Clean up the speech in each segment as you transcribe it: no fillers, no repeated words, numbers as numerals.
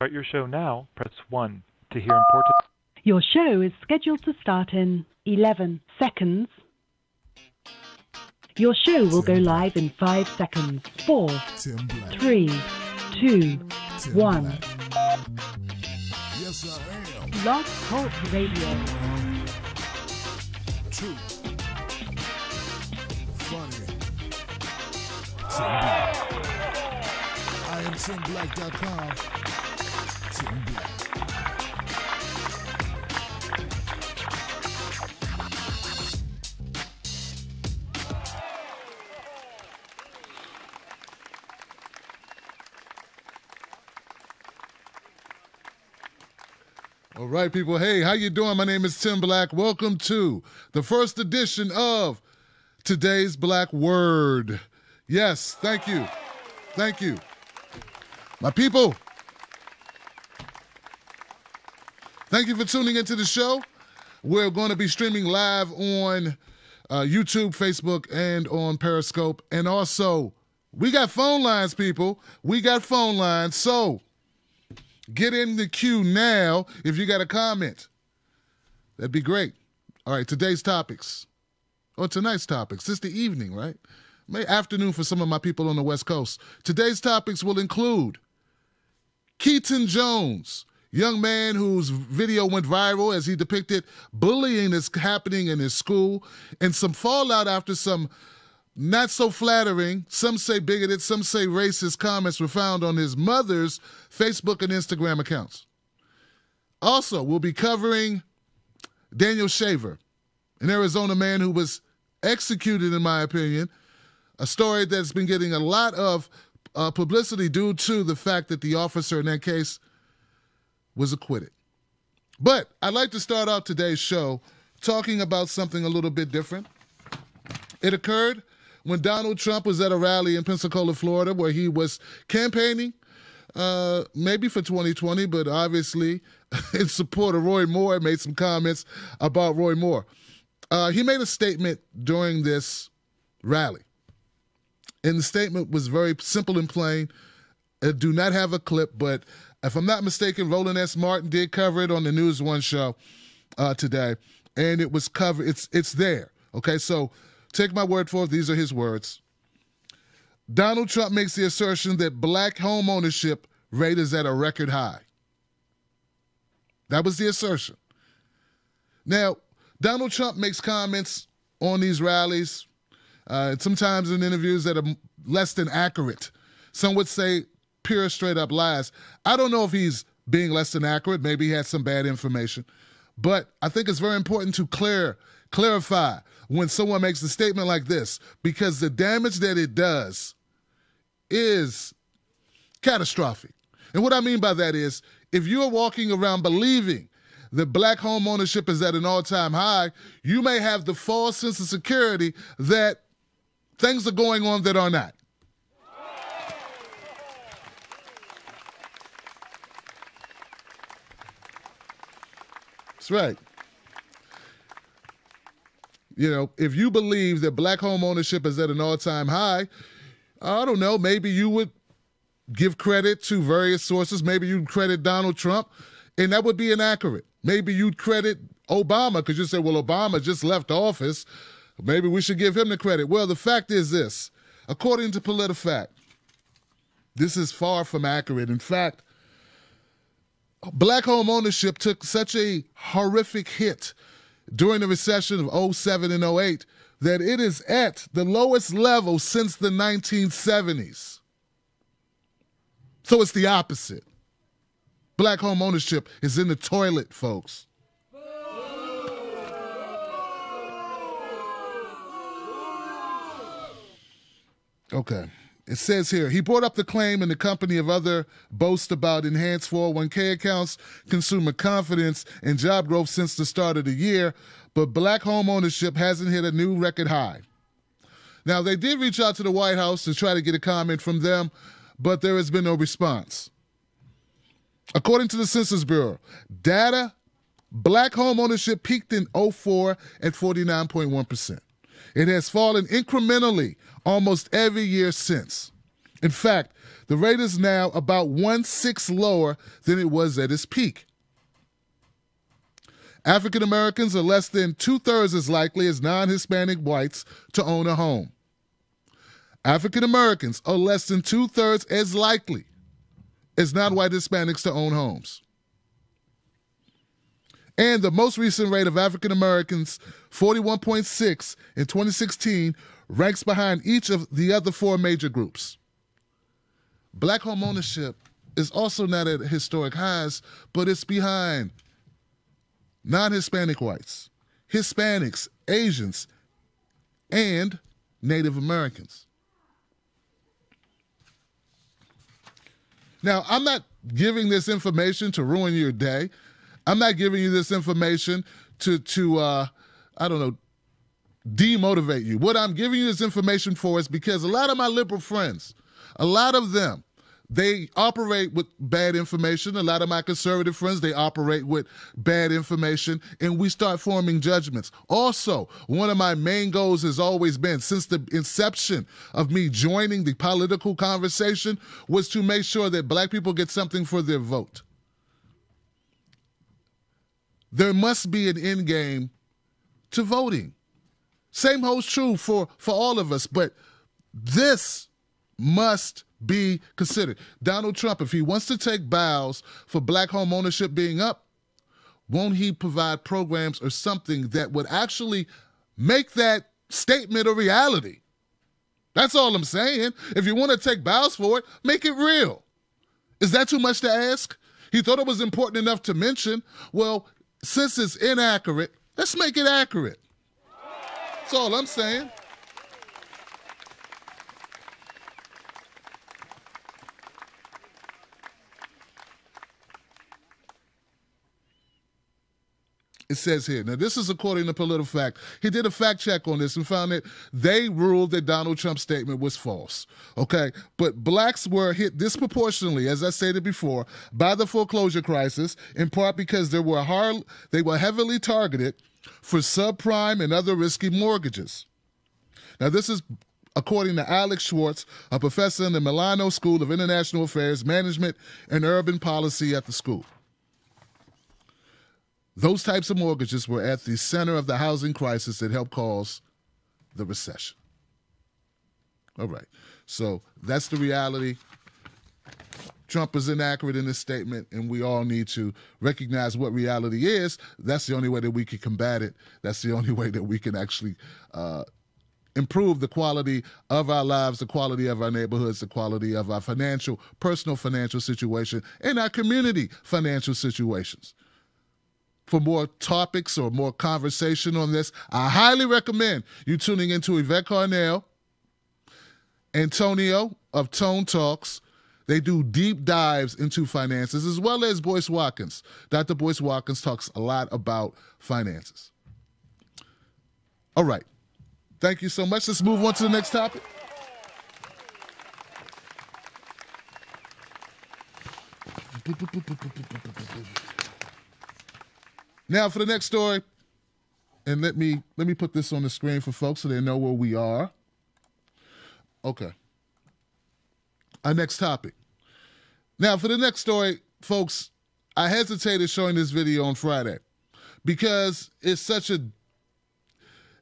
start your show now, press 1. To hear important... Your show is scheduled to start in 11 seconds. Your show will go live in 5 seconds. 4, 3, 2, 1. Yes, I am. Blog Talk Radio. True. Funny. Tim Black. I am TimBlack.com. Tim Black. All right, people. Hey, how you doing? My name is Tim Black. Welcome to the first edition of Today's Black Word. Yes, thank you. Thank you. My people, thank you for tuning into the show. We're going to be streaming live on YouTube, Facebook, and on Periscope. And also, we got phone lines, people. We got phone lines. So, get in the queue now if you got a comment. That'd be great. All right, today's topics. Or tonight's topics. It's the evening, right? Maybe afternoon for some of my people on the West Coast. Today's topics will include Keaton Jones, young man whose video went viral as he depicted bullying that's happening in his school and some fallout after some not so flattering, some say bigoted, some say racist comments were found on his mother's Facebook and Instagram accounts. Also, we'll be covering Daniel Shaver, an Arizona man who was executed, in my opinion, a story that's been getting a lot of publicity due to the fact that the officer in that case was acquitted. But I'd like to start out today's show talking about something a little bit different. It occurred when Donald Trump was at a rally in Pensacola, Florida, where he was campaigning, maybe for 2020, but obviously in support of Roy Moore, made some comments about Roy Moore. He made a statement during this rally. And the statement was very simple and plain. I do not have a clip, but if I'm not mistaken, Roland S. Martin did cover it on the News One show today. And it was covered. It's there. Okay, so take my word for it. These are his words. Donald Trump makes the assertion that black home ownership rate is at a record high. That was the assertion. Now, Donald Trump makes comments on these rallies, sometimes in interviews that are less than accurate. Some would say pure straight-up lies. I don't know if he's being less than accurate. Maybe he had some bad information. But I think it's very important to clarify when someone makes a statement like this, because the damage that it does is catastrophic. And what I mean by that is, if you are walking around believing that black home ownership is at an all-time high, you may have the false sense of security that things are going on that are not. That's right. You know, if you believe that black home ownership is at an all-time high, I don't know, maybe you would give credit to various sources. Maybe you'd credit Donald Trump, and that would be inaccurate. Maybe you'd credit Obama because you say, well, Obama just left office. Maybe we should give him the credit. Well, the fact is this. According to PolitiFact, this is far from accurate. In fact, black home ownership took such a horrific hit during the recession of 07 and 08 that it is at the lowest level since the 1970s. So it's the opposite. Black home ownership is in the toilet, folks. Okay. It says here, he brought up the claim in the company of other boasts about enhanced 401k accounts, consumer confidence, and job growth since the start of the year, but black home ownership hasn't hit a new record high. Now, they did reach out to the White House to try to get a comment from them, but there has been no response. According to the Census Bureau, data, black home ownership peaked in 2004 at 49.1%. It has fallen incrementally almost every year since. In fact, the rate is now about 1/6 lower than it was at its peak. African Americans are less than 2/3 as likely as non-Hispanic whites to own a home. African Americans are less than 2/3 as likely as non-white Hispanics to own homes. And the most recent rate of African Americans, 41.6 in 2016, ranks behind each of the other four major groups. Black home ownership is also not at historic highs, but it's behind non-Hispanic whites, Hispanics, Asians, and Native Americans. Now, I'm not giving this information to ruin your day. I'm not giving you this information to demotivate you. What I'm giving you this information for is because a lot of my liberal friends, a lot of them, they operate with bad information. A lot of my conservative friends, they operate with bad information, and we start forming judgments. Also, one of my main goals has always been, since the inception of me joining the political conversation, was to make sure that black people get something for their vote. There must be an end game to voting. Same holds true for all of us, but this must be considered. Donald Trump, if he wants to take bows for black home ownership being up, won't he provide programs or something that would actually make that statement a reality? That's all I'm saying. If you want to take bows for it, make it real. Is that too much to ask? He thought it was important enough to mention. Well, since it's inaccurate, let's make it accurate. That's all I'm saying. It says here, now this is according to PolitiFact. He did a fact check on this and found that they ruled that Donald Trump's statement was false. Okay, but blacks were hit disproportionately, as I stated before, by the foreclosure crisis, in part because they were heavily targeted for subprime and other risky mortgages. Now this is according to Alex Schwartz, a professor in the Milano School of International Affairs, Management, and Urban Policy at the school. Those types of mortgages were at the center of the housing crisis that helped cause the recession. All right, so that's the reality. Trump is inaccurate in this statement, and we all need to recognize what reality is. That's the only way that we can combat it. That's the only way that we can actually improve the quality of our lives, the quality of our neighborhoods, the quality of our personal financial situation, and our community financial situations. For more topics or more conversation on this, I highly recommend you tuning into Yvette Carnell, Antonio of Tone Talks. They do deep dives into finances, as well as Boyce Watkins. Dr. Boyce Watkins talks a lot about finances. All right. Thank you so much. Let's move on to the next topic. Now for the next story, and let me put this on the screen for folks so they know where we are. Okay. Our next topic. Now for the next story, folks, I hesitated showing this video on Friday because it's such a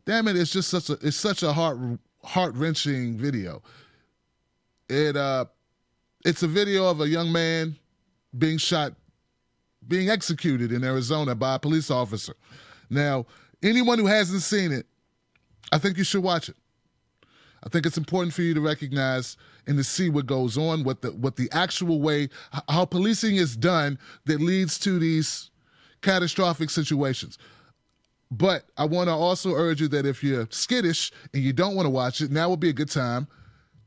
it's such a heart-wrenching video. It's a video of a young man being executed in Arizona by a police officer. Now, anyone who hasn't seen it, I think you should watch it. I think it's important for you to recognize and to see what goes on, what the actual way, how policing is done that leads to these catastrophic situations. But I want to also urge you that if you're skittish and you don't want to watch it, now would be a good time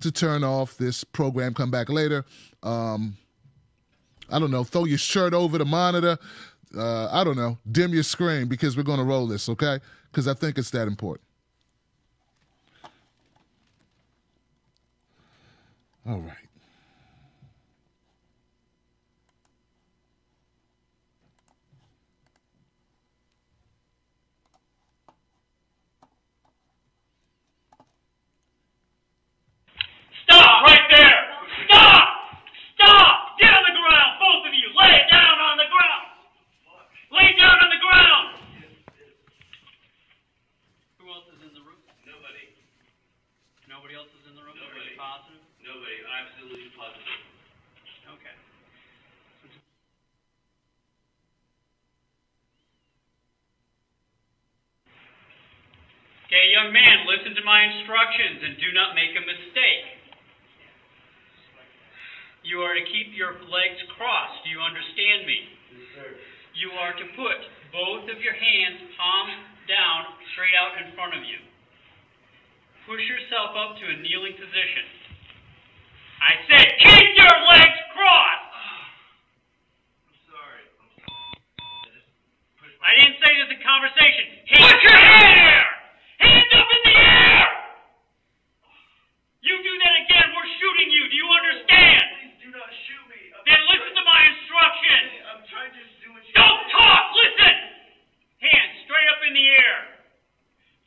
to turn off this program, come back later. I don't know, throw your shirt over the monitor. I don't know, dim your screen, because we're going to roll this, okay? Because I think it's that important. All right. Stop right there! Okay, young man, listen to my instructions and do not make a mistake. You are to keep your legs crossed. Do you understand me? Yes, sir. You are to put both of your hands palm down, straight out in front of you. Push yourself up to a kneeling position. I said, keep your legs crossed! I'm sorry. I didn't say this in conversation. Put your hair! Hands up in the air! You do that again, we're shooting you. Do you understand? Please do not shoot me. Then listen to my instructions. I'm trying to do what you Don't talk! Listen! Hands straight up in the air.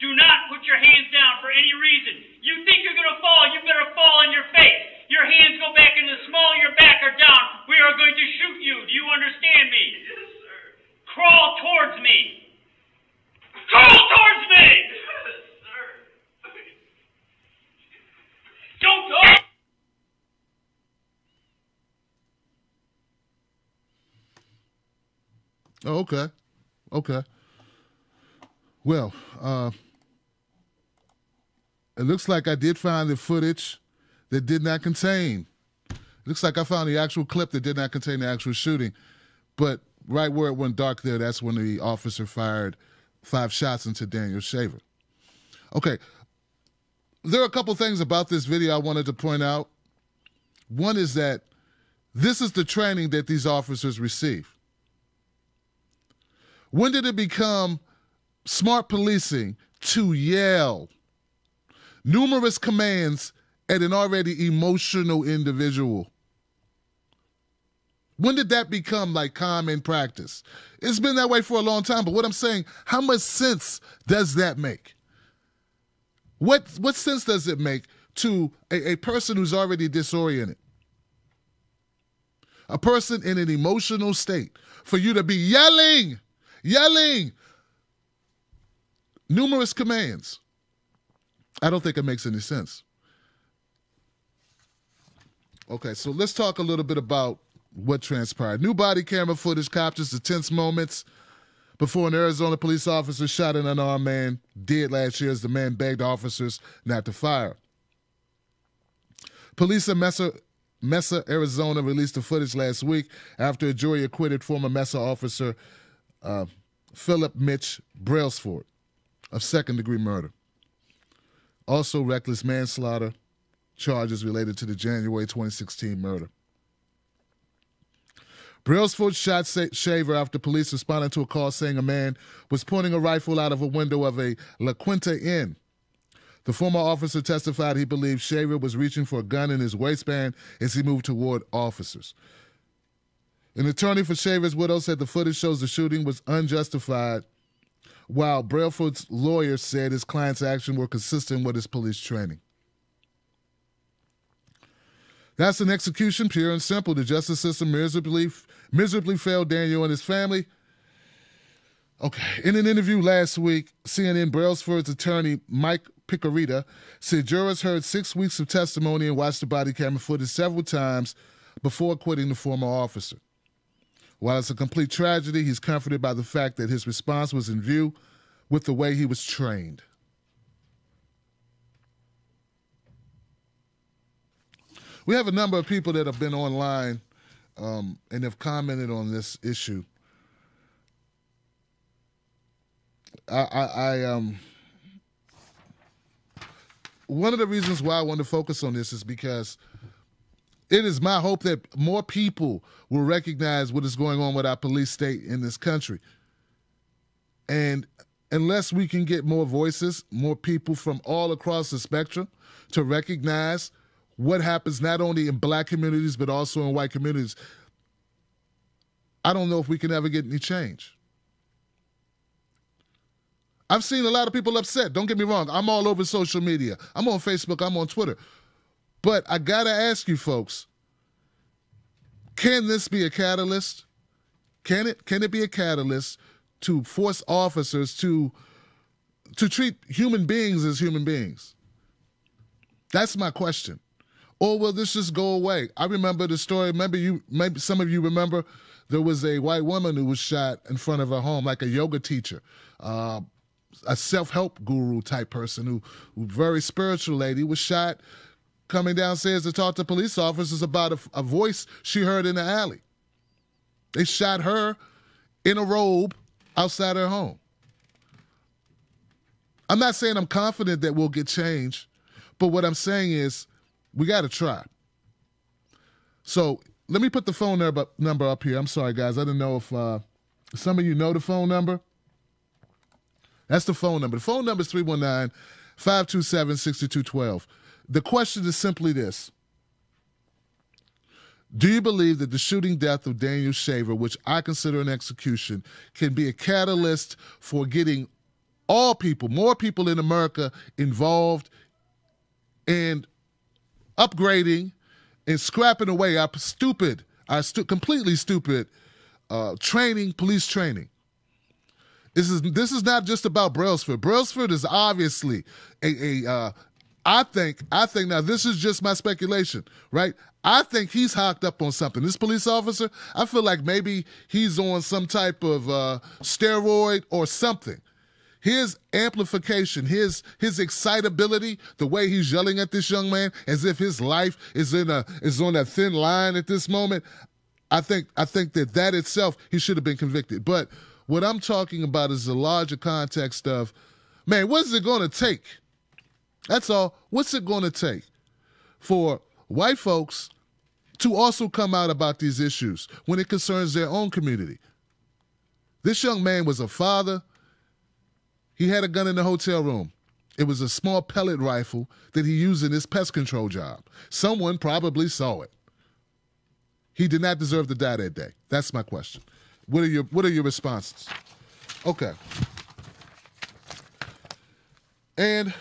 Do not put your hands down for any reason. You think you're going to fall, you better fall on your face. Your hands go back in the small of your back or down. We are going to shoot you. Do you understand me? Yes, sir. Crawl towards me. Crawl towards me! Yes, sir. Don't talk! Oh, okay. Okay. Well, it looks like I did find the footage that did not contain. It looks like I found the actual clip that did not contain the actual shooting. But right where it went dark there, that's when the officer fired 5 shots into Daniel Shaver. Okay. There are a couple things about this video I wanted to point out. One is that this is the training that these officers receive. When did it become smart policing to yell numerous commands at an already emotional individual? When did that become like common practice? It's been that way for a long time, but what I'm saying, how much sense does that make? What sense does it make to a person who's already disoriented? A person in an emotional state, for you to be yelling numerous commands. I don't think it makes any sense. Okay, so let's talk a little bit about what transpired. New body camera footage captures the tense moments before an Arizona police officer shot an unarmed man dead last year as the man begged officers not to fire. Police in Mesa, Arizona released the footage last week after a jury acquitted former Mesa officer Philip Mitch Brailsford of second-degree murder. Also reckless manslaughter charges related to the January 2016 murder. Brailsford shot Shaver after police responded to a call saying a man was pointing a rifle out of a window of a La Quinta Inn. The former officer testified he believed Shaver was reaching for a gun in his waistband as he moved toward officers. An attorney for Shaver's widow said the footage shows the shooting was unjustified, while Brailsford's lawyer said his client's actions were consistent with his police training. That's an execution, pure and simple. The justice system miserably failed Daniel and his family. Okay. In an interview last week, CNN Brailsford's attorney, Mike Picarita, said jurors heard 6 weeks of testimony and watched the body camera footage several times before acquitting the former officer. While it's a complete tragedy, he's comforted by the fact that his response was in view with the way he was trained. We have a number of people that have been online and have commented on this issue. One of the reasons why I want to focus on this is because it is my hope that more people will recognize what is going on with our police state in this country. And unless we can get more voices, more people from all across the spectrum to recognize what happens not only in black communities but also in white communities, I don't know if we can ever get any change. I've seen a lot of people upset. Don't get me wrong. I'm all over social media. I'm on Facebook. I'm on Twitter. But I got to ask you folks, can this be a catalyst? Can it be a catalyst to force officers to treat human beings as human beings? That's my question. Or will this just go away? I remember the story. Maybe some of you remember there was a white woman who was shot in front of her home, like a yoga teacher. a self-help guru type person who very spiritual lady, was shot coming downstairs to talk to police officers about a voice she heard in the alley. They shot her in a robe outside her home. I'm not saying I'm confident that we'll get change, but what I'm saying is we got to try. So let me put the phone number up here. I'm sorry, guys. I didn't know if some of you know the phone number. That's the phone number. The phone number is 319-527-6212. The question is simply this. Do you believe that the shooting death of Daniel Shaver, which I consider an execution, can be a catalyst for getting all people, more people in America involved and upgrading and scrapping away our completely stupid training, police training? This is not just about Brailsford. Brailsford is obviously I think now this is just my speculation, right? I think he's hocked up on something. This police officer, I feel like maybe he's on some type of steroid or something. His amplification, his excitability, the way he's yelling at this young man as if his life is on a thin line at this moment. I think that itself, he should have been convicted. But what I'm talking about is the larger context of, man, what is it going to take? That's all. What's it going to take for white folks to also come out about these issues when it concerns their own community? This young man was a father. He had a gun in the hotel room. It was a small pellet rifle that he used in his pest control job. Someone probably saw it. He did not deserve to die that day. That's my question. What are your responses? Okay. And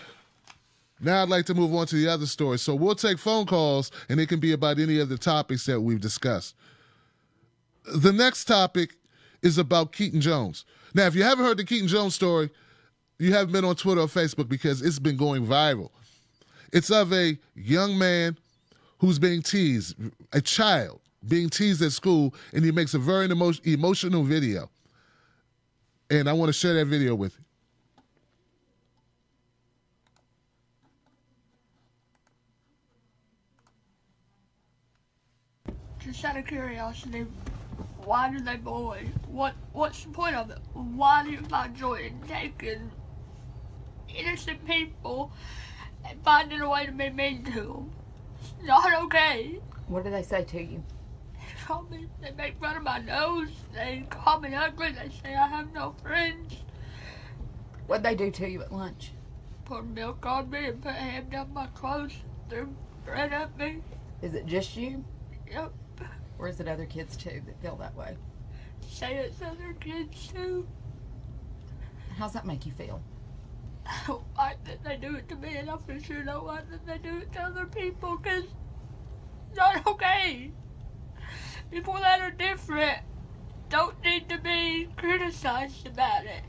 now I'd like to move on to the other story. So we'll take phone calls, and it can be about any of the topics that we've discussed. The next topic is about Keaton Jones. Now, if you haven't heard the Keaton Jones story, you haven't been on Twitter or Facebook because it's been going viral. It's of a young man who's being teased, a child being teased at school, and he makes a very emotional video. And I want to share that video with you. Just out of curiosity, why do they bully? What's the point of it? Why do you find joy in taking innocent people and finding a way to be mean to them? It's not okay. What do they say to you? They make fun of my nose. They call me ugly. They say I have no friends. What'd they do to you at lunch? Put milk on me and put ham down my clothes. Threw bread at me. Is it just you? Yep. Or is it other kids too that feel that way? Say it's other kids too. How's that make you feel? I don't like that they do it to me, and I for sure don't like that they do it to other people, because it's not okay. People that are different don't need to be criticized about it,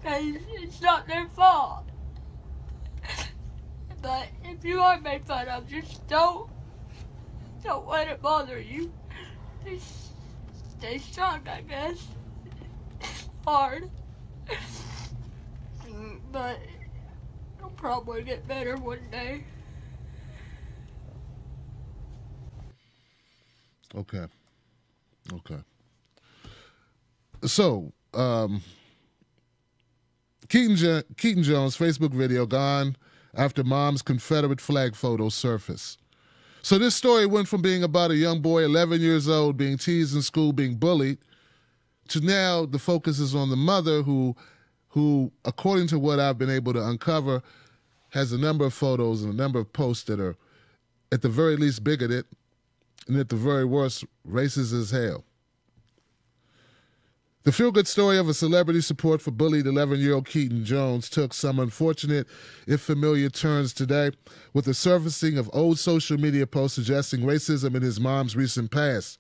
because it's not their fault. But if you are made fun of, just don't let it bother you. Just stay strong, I guess. It's hard. But it'll probably get better one day. Okay. So, Keaton Jones' Facebook video gone after mom's Confederate flag photo surfaced. So this story went from being about a young boy, 11 years old, being teased in school, being bullied, to now the focus is on the mother who, according to what I've been able to uncover, has a number of photos and a number of posts that are, at the very least, bigoted, and at the very worst, racist as hell. The feel-good story of a celebrity support for bullied 11-year-old Keaton Jones took some unfortunate, if familiar, turns today with the surfacing of old social media posts suggesting racism in his mom's recent past.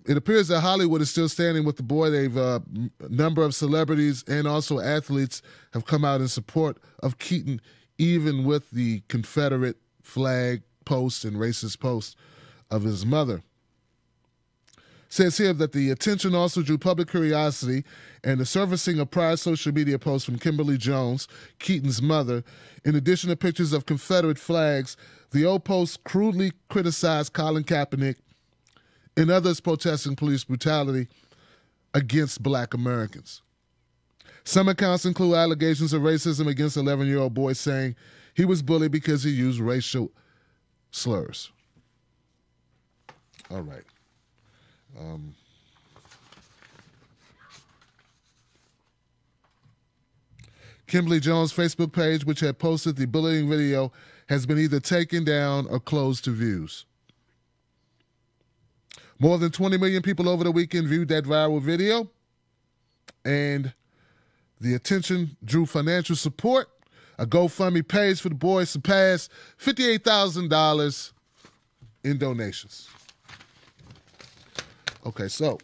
It appears that Hollywood is still standing with the boy. A number of celebrities and also athletes have come out in support of Keaton, even with the Confederate flag posts and racist posts of his mother. Says here that the attention also drew public curiosity and the surfacing of prior social media posts from Kimberly Jones, Keaton's mother. In addition to pictures of Confederate flags, the old post crudely criticized Colin Kaepernick and others protesting police brutality against black Americans. Some accounts include allegations of racism against 11-year-old boy, saying he was bullied because he used racial slurs. All right. Kimberly Jones' Facebook page, which had posted the bullying video, has been either taken down or closed to views. More than 20 million people over the weekend viewed that viral video, and the attention drew financial support. A GoFundMe page for the boy surpassed $58,000 in donations. Okay, so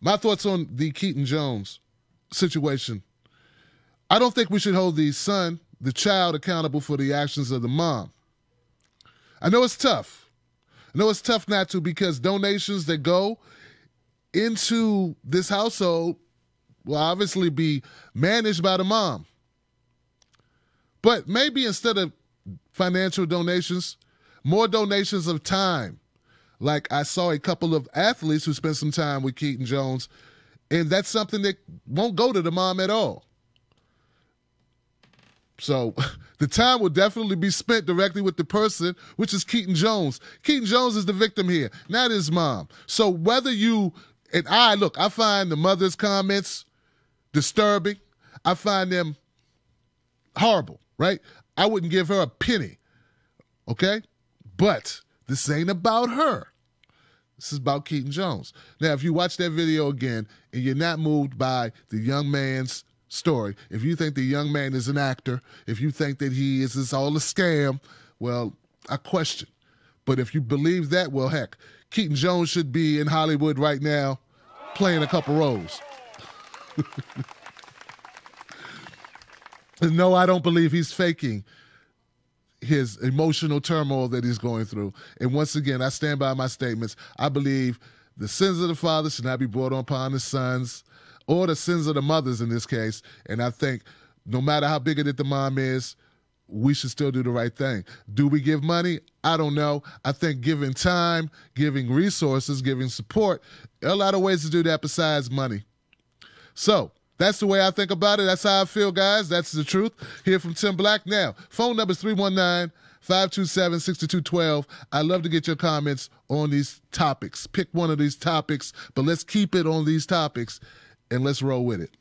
my thoughts on the Keaton Jones situation. I don't think we should hold the son, the child, accountable for the actions of the mom. I know it's tough. I know it's tough not to, because donations that go into this household will obviously be managed by the mom. But maybe instead of financial donations, more donations of time. Like I saw a couple of athletes who spent some time with Keaton Jones, and that's something that won't go to the mom at all. So the time will definitely be spent directly with the person, which is Keaton Jones. Keaton Jones is the victim here, not his mom. So whether you, and I find the mother's comments disturbing. I find them horrible, right? I wouldn't give her a penny, okay? But this ain't about her. This is about Keaton Jones. Now, if you watch that video again and you're not moved by the young man's story, if you think the young man is an actor, if you think that it's all a scam, well, I question. But if you believe that, well, heck, Keaton Jones should be in Hollywood right now playing a couple roles. No, I don't believe he's faking his emotional turmoil that he's going through. And once again, I stand by my statements. I believe the sins of the father should not be brought upon the sons, or the sins of the mothers in this case. And I think no matter how bigoted the mom is, we should still do the right thing. Do we give money? I don't know. I think giving time, giving resources, giving support, there are a lot of ways to do that besides money. So that's the way I think about it. That's how I feel, guys. That's the truth. Here from Tim Black. Now, phone number is 319-527-6212. I'd love to get your comments on these topics. Pick one of these topics, but let's keep it on these topics, and let's roll with it.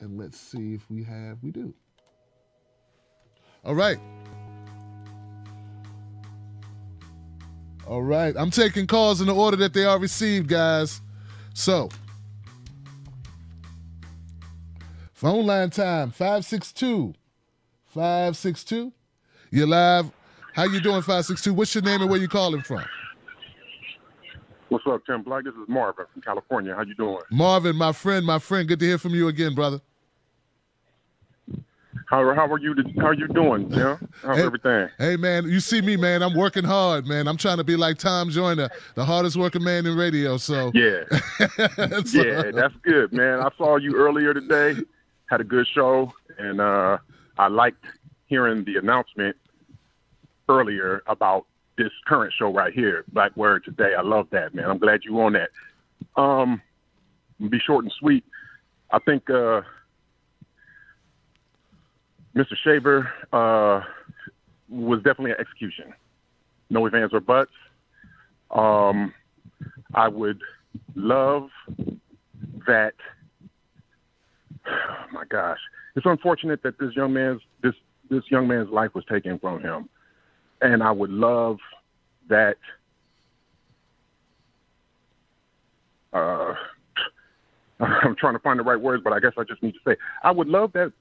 And let's see if we do. All right. All right. I'm taking calls in the order that they are received, guys. So, phone line time, 562-562. You're live. How you doing, 562? What's your name and where you calling from? What's up, Tim Black? This is Marvin from California. How you doing? Marvin, my friend. Good to hear from you again, brother. How are you? How are you doing, Tim? How's everything? Hey, man, you see me, man. I'm working hard, man. I'm trying to be like Tom Joyner, the hardest working man in radio. So yeah, yeah, that's good, man. I saw you earlier today. Had a good show, and I liked hearing the announcement earlier about this current show right here, Black Word Today. I love that, man. I'm glad you on that. Be short and sweet. I think Mr. Shaver was definitely an execution. No ifs, ands, or buts. I would love that. Oh my gosh, it's unfortunate that this young man's life was taken from him, and I would love that. I'm trying to find the right words, but I guess I just need to say I would love that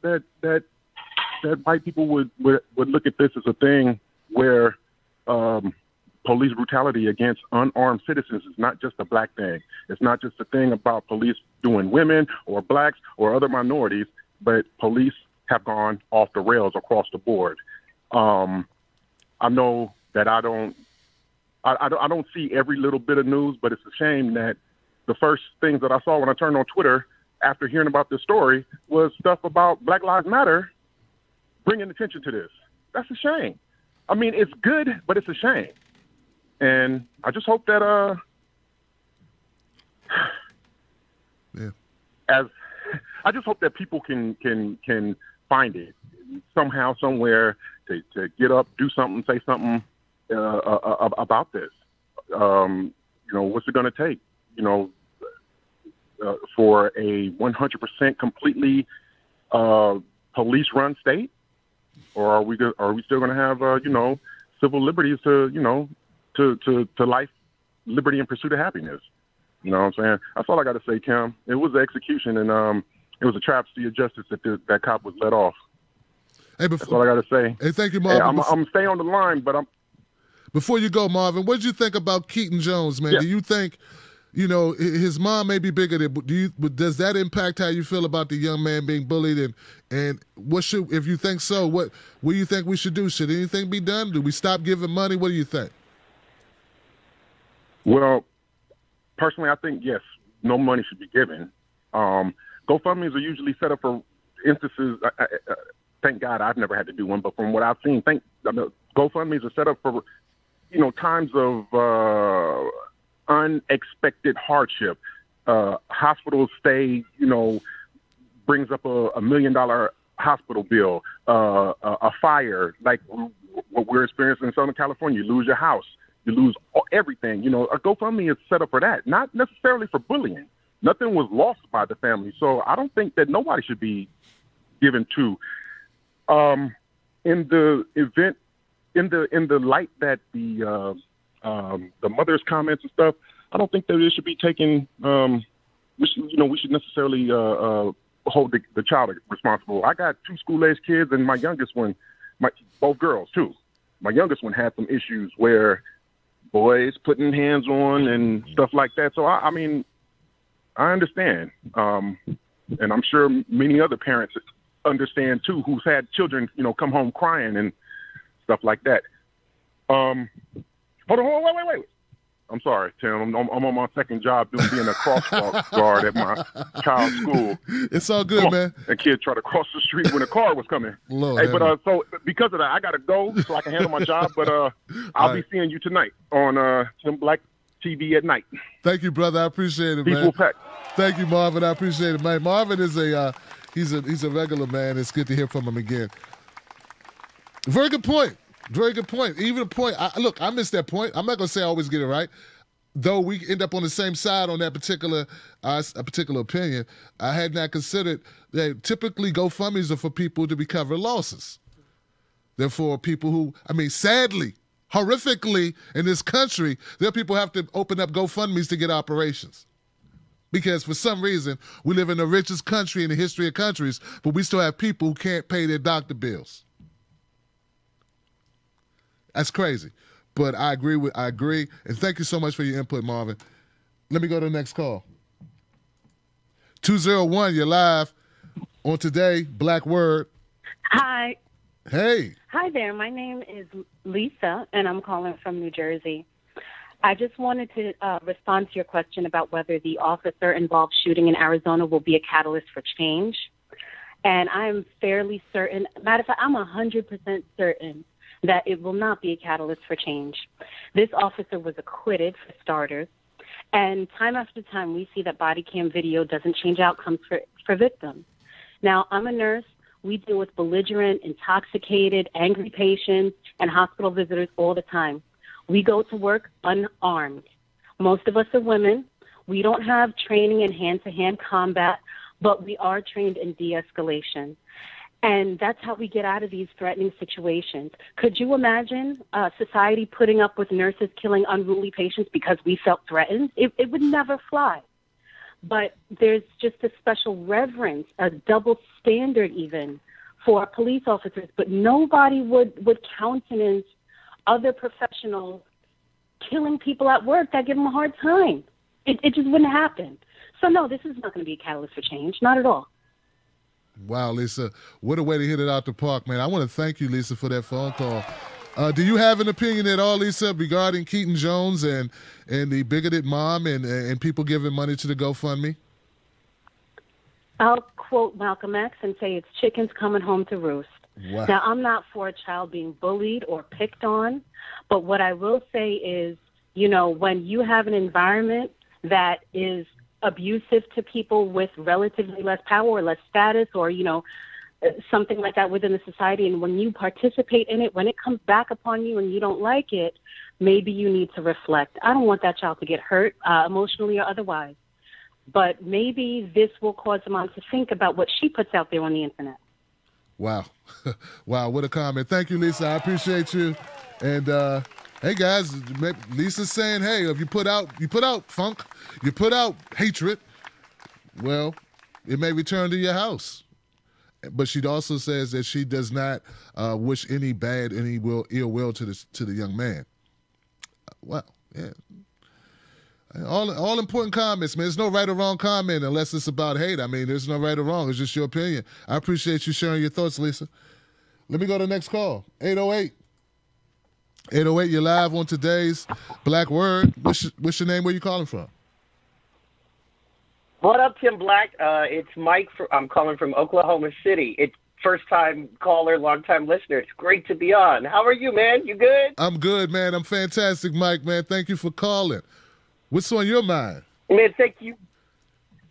white people would look at this as a thing where police brutality against unarmed citizens is not just a black thing. It's not just a thing about police doing women or blacks or other minorities, but police have gone off the rails across the board. I know that I don't I don't see every little bit of news, but it's a shame that the first things that I saw when I turned on Twitter after hearing about this story was stuff about Black Lives Matter bringing attention to this. That's a shame. I mean, it's good, but it's a shame. And I just hope that I just hope that people can find it somehow, somewhere to get up, do something, say something about this. What's it going to take? For a 100% completely police-run state, or are we still going to have civil liberties to life, liberty, and pursuit of happiness? You know what I'm saying? That's all I got to say, Kim. It was an execution, and it was a travesty of justice that cop was let off. Hey, that's all I got to say. Hey, thank you, Marvin. Hey, I'm staying on the line, but Before you go, Marvin, what did you think about Keaton Jones, man? Yeah. Do you think, his mom may be bigger than, does that impact how you feel about the young man being bullied? And if you think so, what do you think we should do? Should anything be done? Do we stop giving money? What do you think? Well, personally, I think, yes, no money should be given. GoFundMes are usually set up for instances. Thank God I've never had to do one, but from what I've seen, GoFundMes are set up for, times of unexpected hardship. Hospital stay, brings up a $1 million hospital bill. A fire, like what we're experiencing in Southern California. You lose your house. You lose everything. A GoFundMe is set up for that, not necessarily for bullying. Nothing was lost by the family, so I don't think that nobody should be given to. In the event, in the light that the mother's comments and stuff, I don't think that it should be taken. We should necessarily hold the child responsible. I got 2 school-aged kids, and my youngest one, both girls too. My youngest one had some issues where boys putting hands on and stuff like that. So I mean, I understand, and I'm sure many other parents understand too, who's had children, come home crying and stuff like that. Hold on, wait. I'm sorry, Tim. I'm on my second job being a crosswalk guard at my child's school. It's all good, man. A kid tried to cross the street when a car was coming. Lord, hey, but so because of that, I gotta go so I can handle my job. But I'll be seeing you tonight on Tim Black TV at night. Thank you, brother. I appreciate it, man. People pack. Thank you, Marvin. I appreciate it, man. Marvin is he's a regular man. It's good to hear from him again. Very good point. Very good point. Even a point. I missed that point. I'm not gonna say I always get it right, though. We end up on the same side on that particular opinion. I had not considered that typically GoFundMes are for people to recover losses. They're for people who, sadly, horrifically in this country, there are people who have to open up GoFundMes to get operations. Because for some reason, we live in the richest country in the history of countries, but we still have people who can't pay their doctor bills. That's crazy. But I agree. And thank you so much for your input, Marvin. Let me go to the next call. 201, you're live on Today, Black Word. Hi. Hey. Hi there. My name is Lisa, and I'm calling from New Jersey. I just wanted to respond to your question about whether the officer involved shooting in Arizona will be a catalyst for change. And I'm fairly certain, matter of fact, I'm 100% certain that it will not be a catalyst for change. This officer was acquitted, for starters, and time after time we see that body cam video doesn't change outcomes for victims. Now, I'm a nurse. We deal with belligerent, intoxicated, angry patients and hospital visitors all the time. We go to work unarmed. Most of us are women. We don't have training in hand-to-hand combat, but we are trained in de-escalation. And that's how we get out of these threatening situations. Could you imagine society putting up with nurses killing unruly patients because we felt threatened? It would never fly. But there's just a special reverence, a double standard even, for police officers. But nobody would countenance other professionals killing people at work that give them a hard time. It just wouldn't happen. So, no, this is not going to be a catalyst for change, not at all. Wow, Lisa, what a way to hit it out the park, man. I want to thank you, Lisa, for that phone call. Do you have an opinion at all, Lisa, regarding Keaton Jones and the bigoted mom and people giving money to the GoFundMe? I'll quote Malcolm X and say it's chickens coming home to roost. Wow. Now, I'm not for a child being bullied or picked on, but what I will say is, when you have an environment that is abusive to people with relatively less power or less status or, something like that within the society, and when you participate in it, when it comes back upon you and you don't like it, maybe you need to reflect. I don't want that child to get hurt emotionally or otherwise, but maybe this will cause a mom to think about what she puts out there on the internet. Wow. Wow, what a comment. Thank you, Lisa. I appreciate you. And hey guys, Lisa's saying, hey, if you put out funk, you put out hatred, well, it may return to your house. But she also says that she does not wish any ill will to the young man. Wow, yeah. All important comments, man. There's no right or wrong comment unless it's about hate. I mean, there's no right or wrong. It's just your opinion. I appreciate you sharing your thoughts, Lisa. Let me go to the next call. 808. 808, you're live on today's Black Word. What's your name? Where you calling from? What up, Tim Black? It's Mike. I'm calling from Oklahoma City. It's first-time caller, long-time listener. It's great to be on. How are you, man? You good? I'm good, man. I'm fantastic, Mike, man. Thank you for calling. What's on your mind? Man, thank you.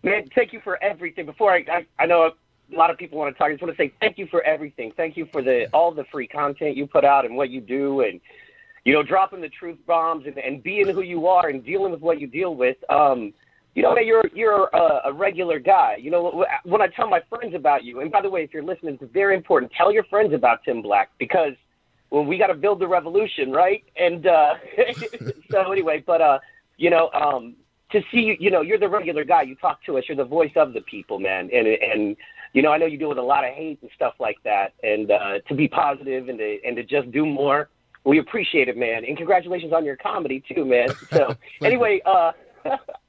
Man, thank you for everything. Before I know a lot of people want to talk. I just want to say thank you for everything. Thank you for all the free content you put out and what you do, and dropping the truth bombs and being who you are and dealing with what you deal with. Man, you're a regular guy. When I tell my friends about you, and by the way, if you're listening, it's very important. Tell your friends about Tim Black, because we got to build the revolution, right? And so anyway, but to see you're the regular guy. You talk to us. You're the voice of the people, man. And I know you deal with a lot of hate and stuff like that. And to be positive and to just do more, we appreciate it, man. And congratulations on your comedy too, man. So anyway,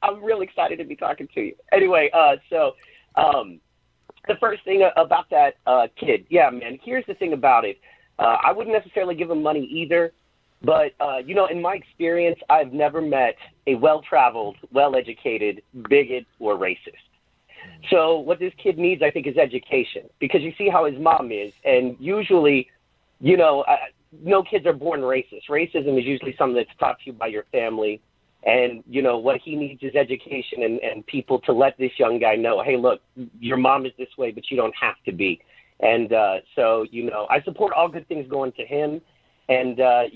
I'm real excited to be talking to you. Anyway, so the first thing about that kid, yeah, man, here's the thing about it. I wouldn't necessarily give him money either, but, in my experience, I've never met a well-traveled, well-educated bigot or racist. So what this kid needs, I think, is education, because you see how his mom is, and usually, no kids are born racist. Racism is usually something that's taught to you by your family. And, what he needs is education and people to let this young guy know, hey, look, your mom is this way, but you don't have to be. And so, I support all good things going to him. And, I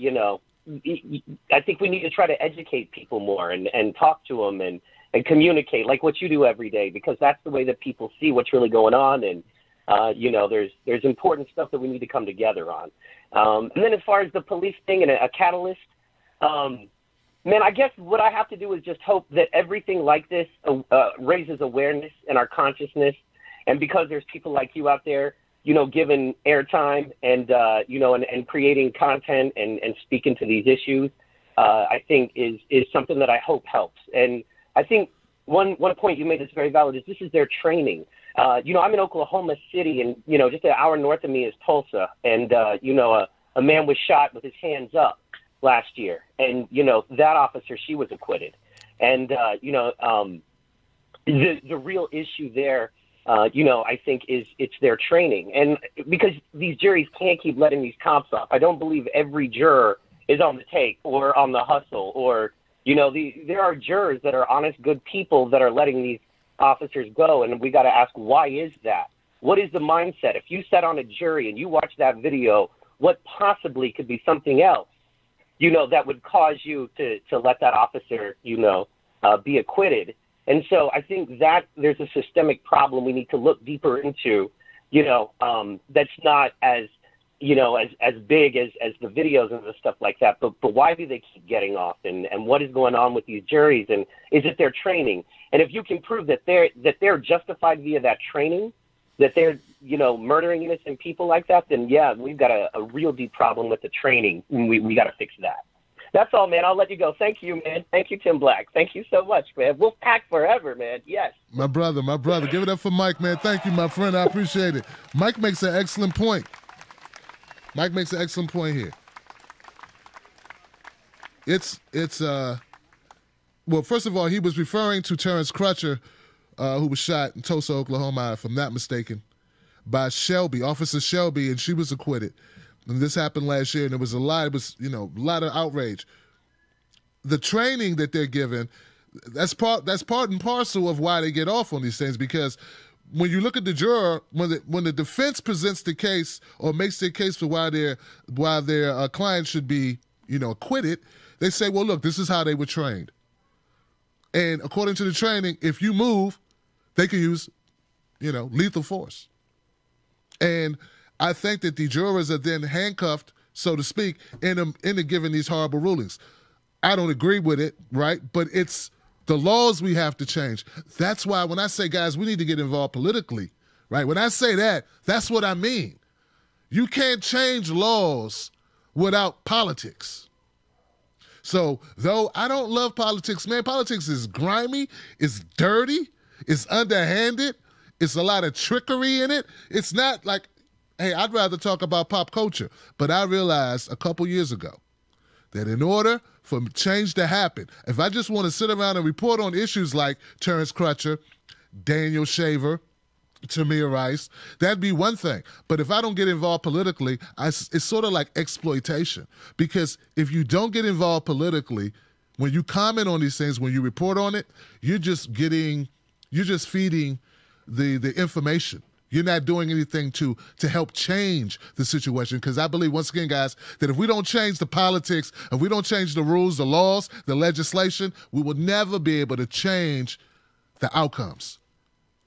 think we need to try to educate people more and talk to them and communicate like what you do every day, because that's the way that people see what's really going on. And, there's important stuff that we need to come together on. And then as far as the police thing and a catalyst, man, I guess what I have to do is just hope that everything like this raises awareness in our consciousness. And because there's people like you out there, giving airtime and, and creating content and speaking to these issues, I think is something that I hope helps. And I think one point you made that's very valid is this is their training. I'm in Oklahoma City, and, just an hour north of me is Tulsa. And, a man was shot with his hands up last year. And, that officer, she was acquitted. And, the real issue there, I think it's their training. And because these juries can't keep letting these cops off. I don't believe every juror is on the take or on the hustle or, there are jurors that are honest, good people that are letting these officers go. And we got to ask, why is that? What is the mindset? If you sat on a jury and you watch that video, what possibly could be something else, that would cause you to let that officer, be acquitted. And so I think that there's a systemic problem we need to look deeper into, that's not as, as big as the videos and the stuff like that. But why do they keep getting off? And what is going on with these juries? And is it their training? And if you can prove that they're justified via that training, that they're, murdering innocent people like that, then yeah, we've got a real deep problem with the training. And we got to fix that. That's all, man. I'll let you go. Thank you, man. Thank you, Tim Black. Thank you so much, man. We'll pack forever, man. Yes. My brother. Give it up for Mike, man. Thank you, my friend. I appreciate it. Mike makes an excellent point. Here. it's well, first of all, he was referring to Terrence Crutcher, who was shot in Tulsa, Oklahoma, if I'm not mistaken, by Officer Shelby, and she was acquitted. And this happened last year, and it was a lot of outrage. The training that they're given, that's part and parcel of why they get off on these things, because when you look at the juror, when the defense presents the case or makes their case for why their client should be, acquitted, they say, well, look, this is how they were trained. And according to the training, if you move, they can use, lethal force. And I think that the jurors are then handcuffed, so to speak, into giving these horrible rulings. I don't agree with it, right? But it's the laws we have to change. That's why when I say, guys, we need to get involved politically, right? When I say that, that's what I mean. You can't change laws without politics. So, though I don't love politics, man, politics is grimy, it's dirty, it's underhanded, it's a lot of trickery in it. It's not like, hey, I'd rather talk about pop culture. But I realized a couple years ago that in order for change to happen, if I just want to sit around and report on issues like Terrence Crutcher, Daniel Shaver, Tamir Rice, that'd be one thing. But if I don't get involved politically, it's sort of like exploitation. Because if you don't get involved politically, when you comment on these things, when you report on it, you're just feeding the information. You're not doing anything to help change the situation, because I believe, once again, guys, that if we don't change the politics, if we don't change the rules, the laws, the legislation, we will never be able to change the outcomes.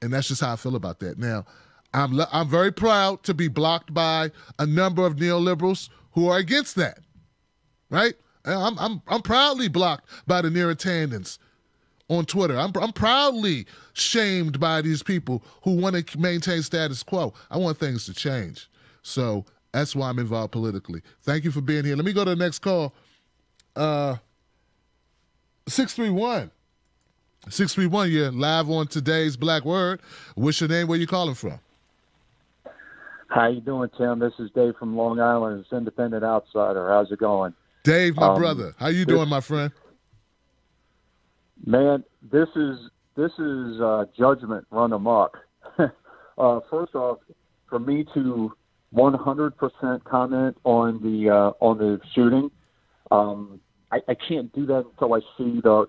And that's just how I feel about that. Now, I'm very proud to be blocked by a number of neoliberals who are against that, right? I'm proudly blocked by the Neritandans on Twitter. I'm proudly shamed by these people who want to maintain status quo. I want things to change. So that's why I'm involved politically. Thank you for being here. Let me go to the next call. 631. 631, you're live on today's Black Word. What's your name? Where you calling from? How you doing, Tim? This is Dave from Long Island. It's Independent Outsider. How's it going? Dave, my brother. How you doing, my friend? Man, this is judgment run amok. First off, for me to 100% comment on the shooting, I can't do that until I see the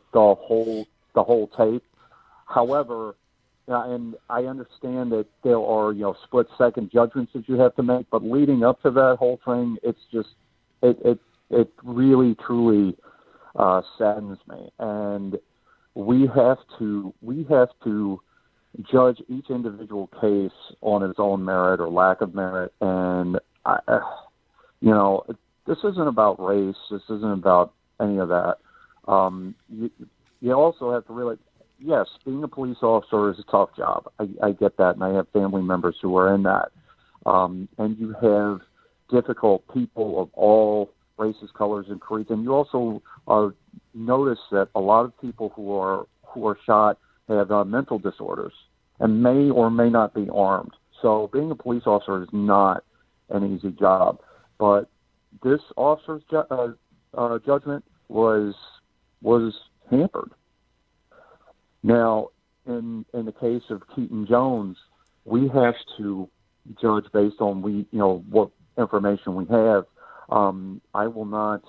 whole tape. However, and I understand that there are split-second judgments that you have to make, but leading up to that whole thing, it's just it really truly saddens me. And we have to judge each individual case on its own merit or lack of merit. And this isn't about race. This isn't about any of that. You also have to realize, yes, being a police officer is a tough job. I get that, and I have family members who are in that. And you have difficult people of all races, colors, and creeds. And you also notice that a lot of people who are shot have mental disorders and may or may not be armed. So being a police officer is not an easy job. But this officer's judgment was hampered. Now, in the case of Keaton Jones, we have to judge based on what information we have. I will not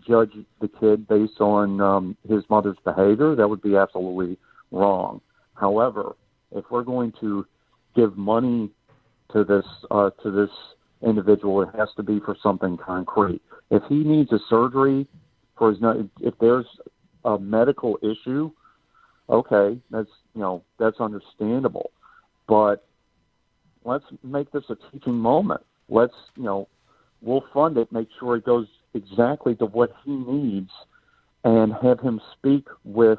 judge the kid based on his mother's behavior. That would be absolutely wrong. However, if we're going to give money to this individual, it has to be for something concrete. If he needs a surgery if there's a medical issue, okay, that's understandable. But let's make this a teaching moment. We'll fund it, make sure it goes exactly to what he needs, and have him speak with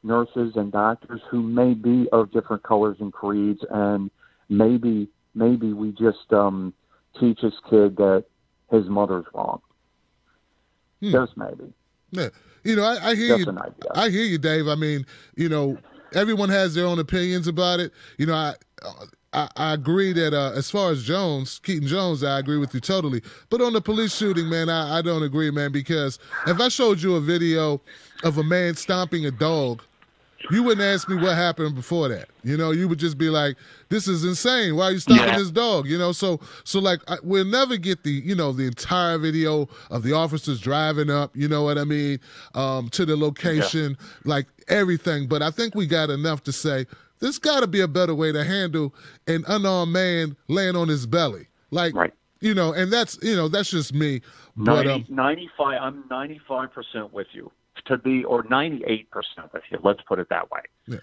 nurses and doctors who may be of different colors and creeds, and maybe we just teach this kid that his mother's wrong. Just maybe. Yeah. I hear you. I hear you, Dave. I mean, everyone has their own opinions about it. I agree that as far as Keaton Jones, I agree with you totally. But on the police shooting, man, I don't agree, man, because if I showed you a video of a man stomping a dog, you wouldn't ask me what happened before that. You know, you would just be like, this is insane. Why are you stopping this dog? You know, so like we'll never get the entire video of the officers driving up, you know what I mean, to the location, like everything. But I think we got enough to say there's got to be a better way to handle an unarmed man laying on his belly. Like, and that's just me. But, 95, I'm 95% with you. Or 98% with you. Let's put it that way. Yeah.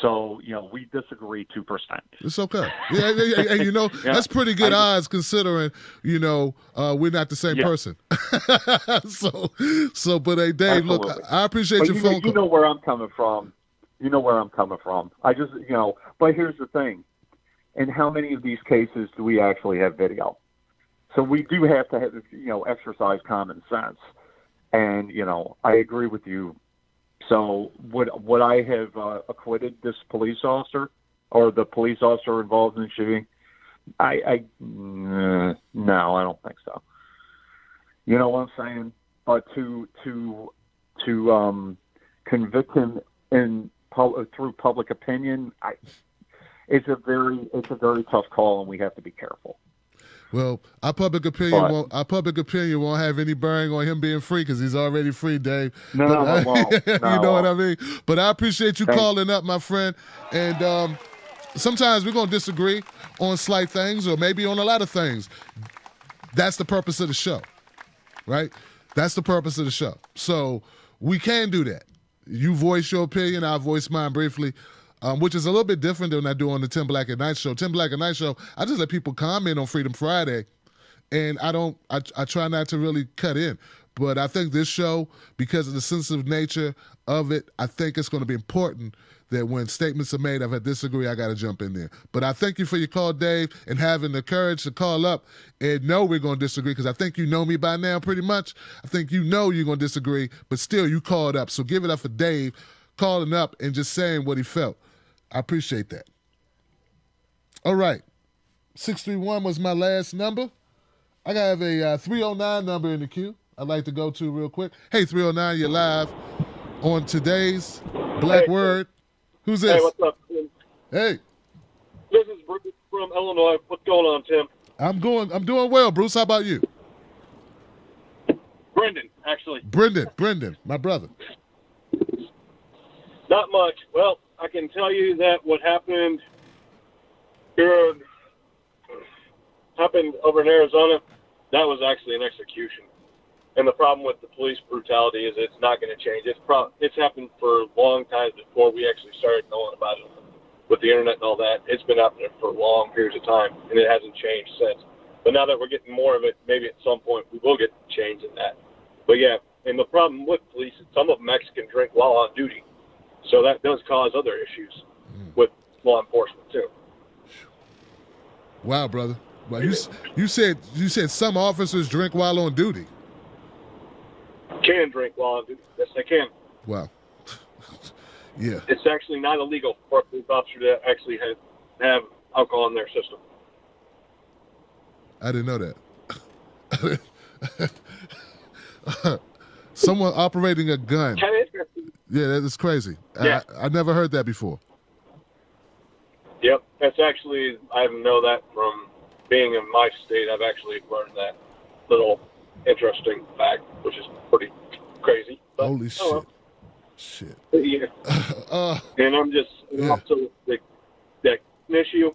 So, we disagree 2%. It's okay. Yeah, and that's pretty good odds considering, we're not the same person. But hey, Dave, Absolutely. look, I appreciate your phone call. You know where I'm coming from. I just, but here's the thing. In how many of these cases do we actually have video? So we do have to have, exercise common sense. And, I agree with you. So would I have acquitted this police officer or the police officer involved in the shooting? No, I don't think so. You know what I'm saying? But to convict him through public opinion, it's a very tough call, and we have to be careful. Well, our public opinion won't have any bearing on him being free because he's already free, Dave. No, it won't. You know what I mean? But I appreciate you calling up, my friend. And sometimes we're going to disagree on slight things or maybe on a lot of things. That's the purpose of the show, right? That's the purpose of the show. So we can do that. You voice your opinion, I'll voice mine briefly. Which is a little bit different than I do on the Tim Black at Night show. Tim Black at Night show, I just let people comment on Freedom Friday, and I try not to really cut in. But I think this show, because of the sensitive nature of it, I think it's going to be important that when statements are made, if I disagree, I got to jump in there. But I thank you for your call, Dave, and having the courage to call up and know we're going to disagree, because I think you know me by now pretty much. I think you know you're going to disagree, but still you called up. So give it up for Dave calling up and just saying what he felt. I appreciate that. All right. 631 was my last number. I have a 309 number in the queue I'd like to go to real quick. Hey, 309, you're live on today's Black Word. Who's this? Hey, what's up, Tim? Hey. This is Bruce from Illinois. What's going on, Tim? I'm doing well, Bruce. How about you? Brendan, actually. Brendan, my brother. Not much. Well, I can tell you that what happened over in Arizona, that was actually an execution. And the problem with the police brutality is it's not going to change. It's happened for long times before we actually started knowing about it with the internet and all that. It's been happening for long periods of time, and it hasn't changed since. But now that we're getting more of it, maybe at some point we will get change in that. But yeah, and the problem with police is some of them can drink while on duty. So that does cause other issues with law enforcement too. Wow, brother. Well, you said some officers drink while on duty. Can drink while on duty. Yes, they can. Wow. Yeah. It's actually not illegal for a police officer to actually have alcohol in their system. I didn't know that. Someone operating a gun. Yeah, that's crazy. Yeah. I never heard that before. Yep, that's actually, I know that from being in my state. I've actually learned that little interesting fact, which is pretty crazy. But, holy shit. Well. Shit. Yeah. And I'm just, also that issue,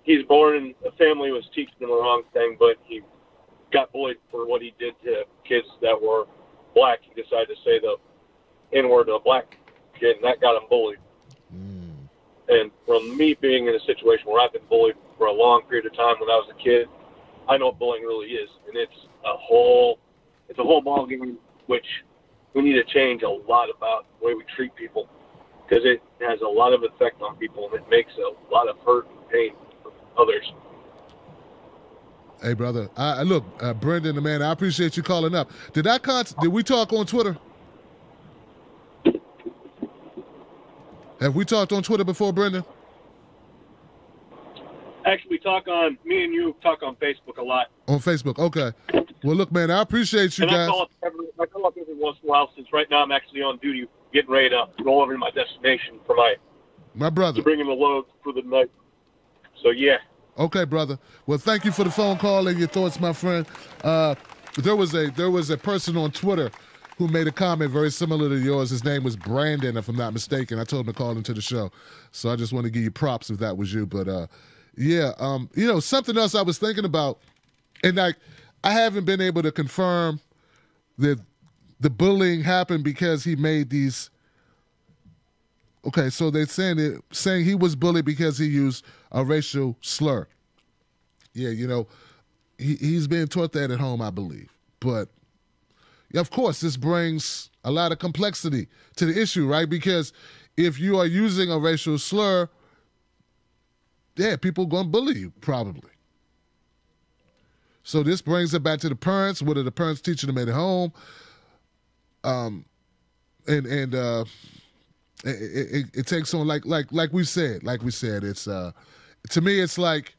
he's born and the family was teaching him the wrong thing, but he got bullied for what he did to kids that were black. He decided to say the N-word to a black kid, and that got him bullied. And from me being in a situation where I've been bullied for a long period of time when I was a kid, I know what bullying really is, and it's a whole ball game, which we need to change a lot about the way we treat people, because it has a lot of effect on people, and it makes a lot of hurt and pain for others. Hey, brother. Look, Brendan, man, I appreciate you calling up. Did we talk on Twitter? Have we talked on Twitter before, Brendan? Actually, me and you talk on Facebook a lot. On Facebook, okay. Well, look, man, I appreciate you And guys. I call up every once in a while, since right now I'm actually on duty, getting ready to roll over to my destination for my brother. To bring him a load for the night. So, yeah. Okay, brother. Well, thank you for the phone call and your thoughts, my friend. There was a person on Twitter who made a comment very similar to yours. His name was Brandon, if I'm not mistaken. I told him to call into the show. So I just want to give you props if that was you. But, something else I was thinking about, and I haven't been able to confirm that the bullying happened because he made these. Okay, so they're saying he was bullied because he used a racial slur. Yeah, he's being taught that at home, I believe. But, of course, this brings a lot of complexity to the issue, right? Because if you are using a racial slur, people are going to bully you, probably. So this brings it back to the parents. What are the parents teaching them at home? It takes on like we said. It's to me, it's like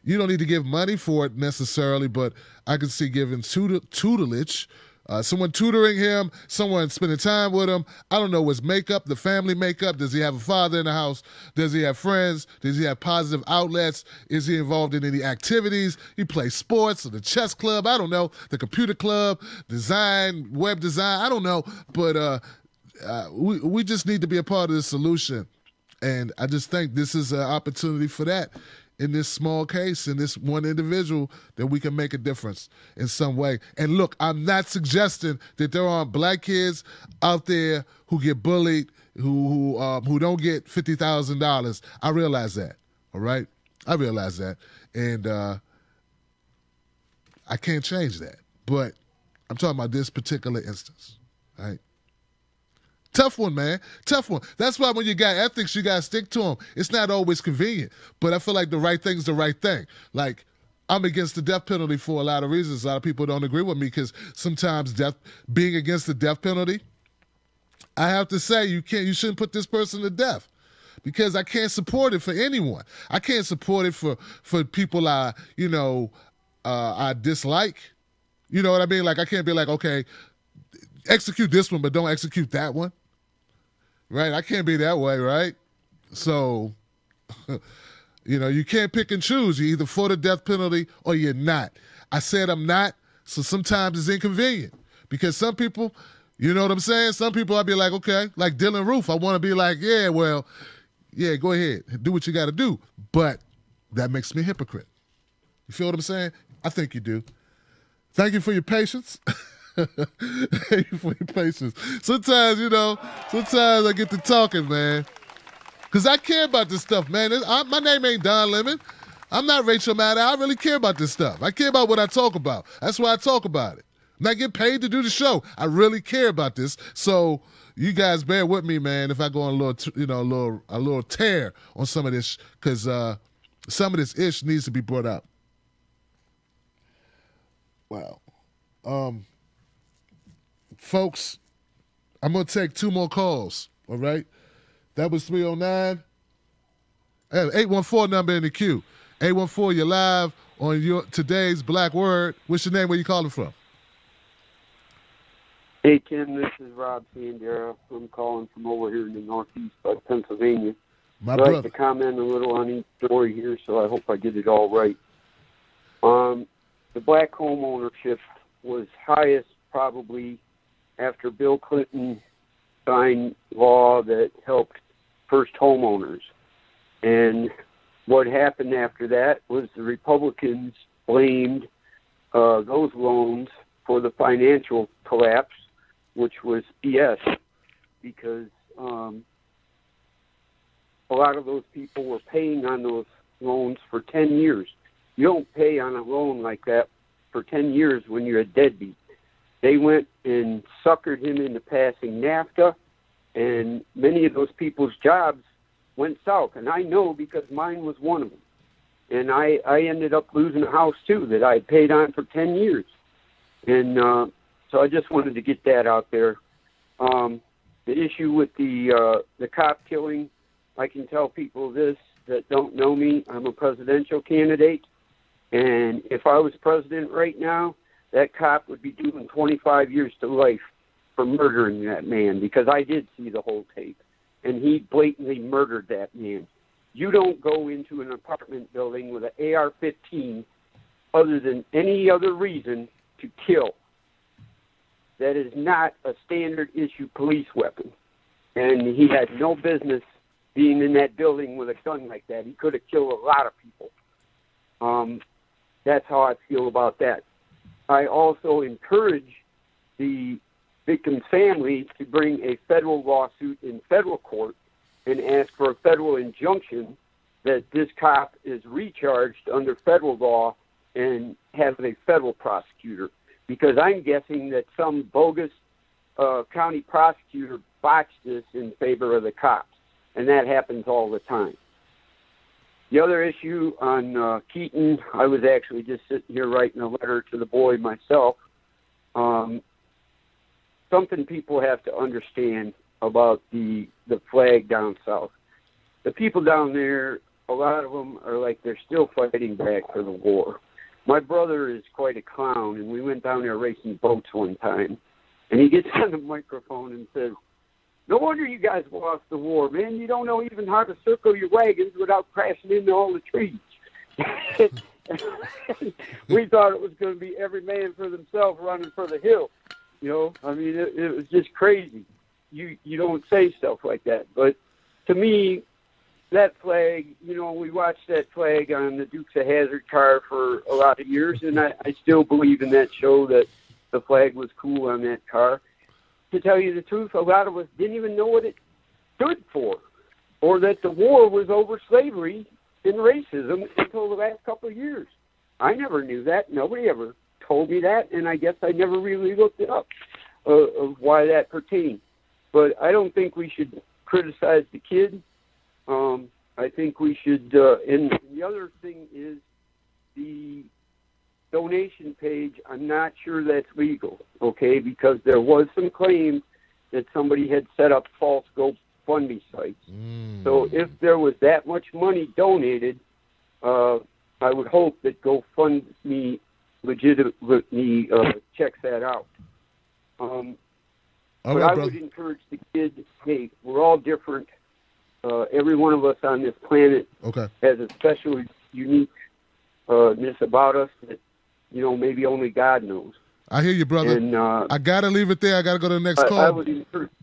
you don't need to give money for it necessarily, but I can see giving tutelage. Someone tutoring him, someone spending time with him. I don't know what's makeup, the family makeup. Does he have a father in the house? Does he have friends? Does he have positive outlets? Is he involved in any activities? He plays sports or the chess club. I don't know. The computer club, design, web design. I don't know. But we just need to be a part of the solution. And I just think this is an opportunity for that. In this small case, in this one individual, that we can make a difference in some way. And look, I'm not suggesting that there aren't black kids out there who get bullied, who don't get $50,000. I realize that, all right? I realize that. And I can't change that. But I'm talking about this particular instance, all right? Tough one, man. Tough one. That's why when you got ethics, you got to stick to them. It's not always convenient, but I feel like the right thing's the right thing. Like, I'm against the death penalty for a lot of reasons. A lot of people don't agree with me because sometimes being against the death penalty, I have to say you shouldn't put this person to death because I can't support it for anyone. I can't support it for people I dislike. You know what I mean? Like, I can't be like, okay, execute this one, but don't execute that one. Right? I can't be that way, right? So, you can't pick and choose. You're either for the death penalty or you're not. I said I'm not, so sometimes it's inconvenient. Because some people, you know what I'm saying? Some people I'll be like, okay, like Dylan Roof, I want to be like, yeah, go ahead. Do what you got to do. But that makes me a hypocrite. You feel what I'm saying? I think you do. Thank you for your patience. Thank you for your patience. Sometimes I get to talking, man. Because I care about this stuff, man. My name ain't Don Lemon. I'm not Rachel Maddow. I really care about this stuff. I care about what I talk about. That's why I talk about it. I'm not getting paid to do the show. I really care about this. So you guys bear with me, man, if I go on a little tear on some of this, because some of this ish needs to be brought up. Wow. Folks, I'm going to take 2 more calls, all right? That was 309. I have 814 number in the queue. 814, you're live on today's Black Word. What's your name? Where you calling from? Hey, Tim, this is Rob Sandera. I'm calling from over here in the northeast of Pennsylvania. I'd like to comment a little on each story here, so I hope I get it all right. The black home ownership was highest probably after Bill Clinton signed law that helped first homeowners. And what happened after that was the Republicans blamed those loans for the financial collapse, which was BS, because a lot of those people were paying on those loans for 10 years. You don't pay on a loan like that for 10 years when you're a deadbeat. They went and suckered him into passing NAFTA, and many of those people's jobs went south. And I know because mine was one of them. And I ended up losing a house, too, that I had paid on for 10 years. And so I just wanted to get that out there. The issue with the cop killing, I can tell people this. that don't know me, I'm a presidential candidate. And if I was president right now, that cop would be doing 25 years to life for murdering that man, because I did see the whole tape. And he blatantly murdered that man. You don't go into an apartment building with an AR-15 other than any other reason to kill. That is not a standard issue police weapon. And he had no business being in that building with a gun like that. He could have killed a lot of people. That's how I feel about that. I also encourage the victim's family to bring a federal lawsuit in federal court and ask for a federal injunction that this cop is recharged under federal law and have a federal prosecutor. Because I'm guessing that some bogus county prosecutor botched this in favor of the cops, and that happens all the time. The other issue on Keaton, I was actually just sitting here writing a letter to the boy myself. Something people have to understand about the flag down south. The people down there, a lot of them are like they're still fighting back for the war. My brother is quite a clown, and we went down there racing boats one time, and he gets on the microphone and says, "No wonder you guys lost the war, man. You don't know even how to circle your wagons without crashing into all the trees." We thought it was going to be every man for themselves running for the hill. You know, I mean, it was just crazy. You don't say stuff like that. But to me, that flag, you know, we watched that flag on the Dukes of Hazzard car for a lot of years, and I still believe in that show that the flag was cool on that car. To tell you the truth, a lot of us didn't even know what it stood for, or that the war was over slavery and racism until the last couple of years. I never knew that. Nobody ever told me that, and I guess I never really looked it up of why that pertained. But I don't think we should criticize the kid. I think we should, and the other thing is the donation page, I'm not sure that's legal, okay, because there was some claims that somebody had set up false GoFundMe sites. So if there was that much money donated, I would hope that GoFundMe legitimately checks that out. But I would encourage the kid, hey, we're all different. Every one of us on this planet has a special uniqueness about us that, you know, maybe only God knows. I hear you, brother. And, I got to leave it there. I got to go to the next call.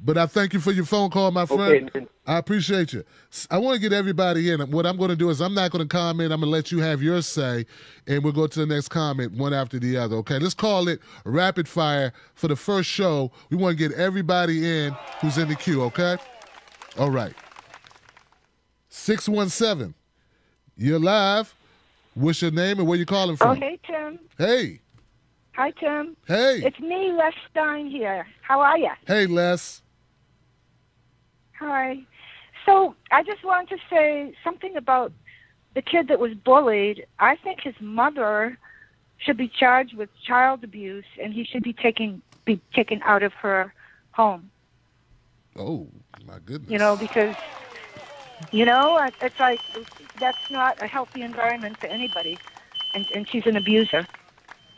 But I thank you for your phone call, my friend. Okay, I appreciate you. I want to get everybody in. What I'm going to do is I'm not going to comment. I'm going to let you have your say, and we'll go to the next comment one after the other, okay? Let's call it rapid fire for the first show. We want to get everybody in who's in the queue, okay? All right. 617. You're live. What's your name and where you calling from? Oh, hey, Tim. Hey. Hi, Tim. Hey. It's me, Les Stein here. How are you? Hey, Les. Hi. So I just wanted to say something about the kid that was bullied. I think his mother should be charged with child abuse, and he should be taken out of her home. Oh, my goodness. You know, because, you know, it's like that's not a healthy environment for anybody, and she's an abuser.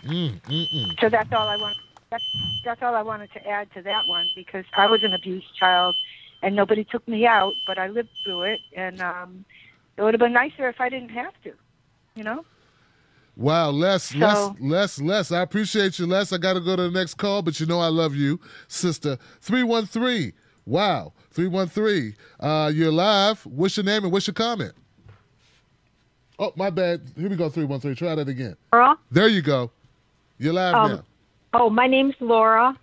So that's all I want. That's all I wanted to add to that one, because I was an abused child, and nobody took me out, but I lived through it, and it would have been nicer if I didn't have to, you know. Wow, Les, I appreciate you, Les. I got to go to the next call, but you know I love you, sister. 313. Wow, 313. You're live. What's your name and what's your comment? Oh, my bad. Here we go, 313. Try that again. Laura? There you go. You're live now. Oh, my name's Laura.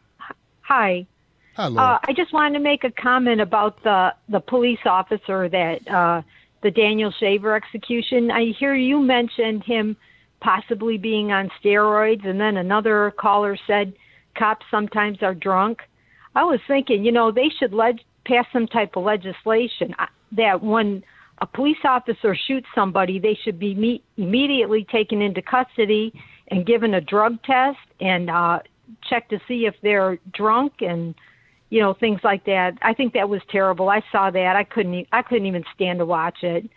Hi. Hi, Laura. I just wanted to make a comment about the police officer that the Daniel Shaver execution. I hear you mentioned him possibly being on steroids, and then another caller said cops sometimes are drunk. I was thinking, you know, they should pass some type of legislation that when a police officer shoots somebody, they should be immediately taken into custody and given a drug test and check to see if they're drunk and, you know, things like that. I think that was terrible. I saw that. I couldn't even stand to watch it.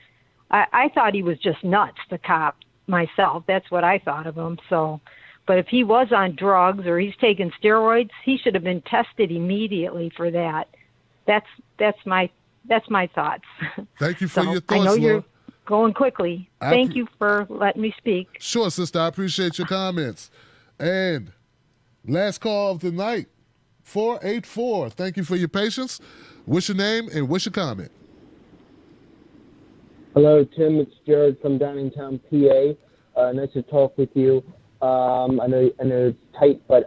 I thought he was just nuts, the cop, myself. That's what I thought of him. So, but if he was on drugs or he's taking steroids, he should have been tested immediately for that. That's my thoughts. Thank you for your thoughts, I know Laura. you're going quickly. Thank you for letting me speak. Sure, sister. I appreciate your comments. And last call of the night, 484. Thank you for your patience. What's your name and what's your comment? Hello, Tim. It's Jared from Downingtown, PA. Nice to talk with you. I know it's tight, but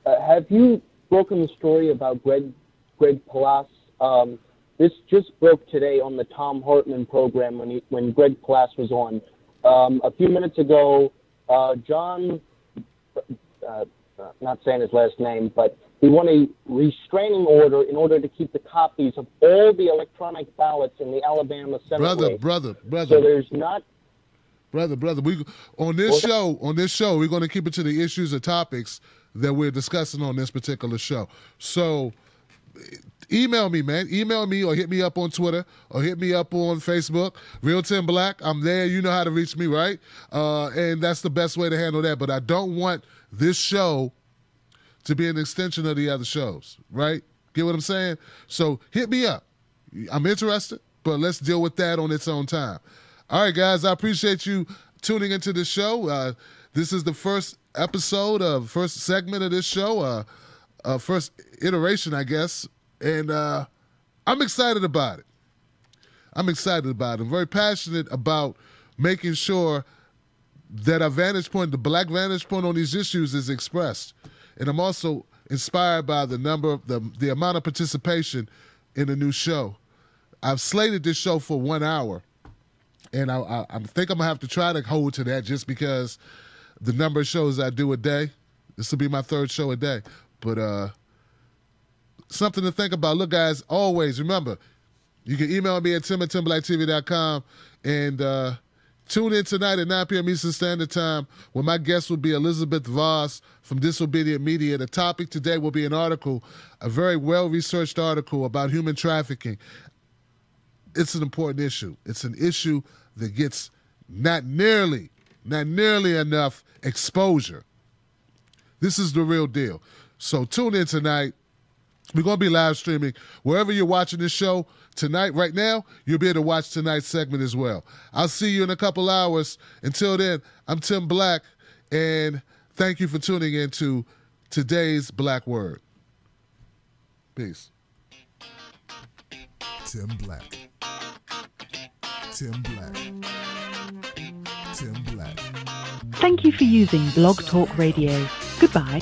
have you broken the story about Greg Pallas? This just broke today on the Tom Hartman program when Greg Pallas was on. A few minutes ago, John, not saying his last name, but he won a restraining order in order to keep the copies of all the electronic ballots in the Alabama Senate race. Brother. So there's not... Brother, we on this show, we're going to keep it to the issues or topics that we're discussing on this particular show. So email me, man. Email me or hit me up on Twitter or hit me up on Facebook. Real Tim Black. I'm there. You know how to reach me, right? And that's the best way to handle that. But I don't want this show to be an extension of the other shows, right? Get what I'm saying? So hit me up. I'm interested, but let's deal with that on its own time. All right, guys, I appreciate you tuning into this show. This is the first segment of this show, first iteration, I guess, and I'm excited about it. I'm very passionate about making sure that our vantage point, the black vantage point on these issues is expressed. And I'm also inspired by the amount of participation in the new show. I've slated this show for 1 hour. And I think I'm going to have to try to hold to that just because the number of shows I do a day. This will be my third show a day. But something to think about. Look, guys, always remember, you can email me at tim@timblacktv.com and tune in tonight at 9 p.m. Eastern Standard Time where my guest will be Elizabeth Voss from Disobedient Media. The topic today will be an article, a very well-researched article about human trafficking. It's an important issue. It's an issue that gets not nearly enough exposure. This is the real deal. So tune in tonight. We're going to be live streaming. Wherever you're watching this show tonight, right now, you'll be able to watch tonight's segment as well. I'll see you in a couple hours. Until then, I'm Tim Black, and thank you for tuning in to today's Black Word. Peace. Tim Black. Tim Black. Tim Black. Thank you for using Blog Talk Radio. Goodbye.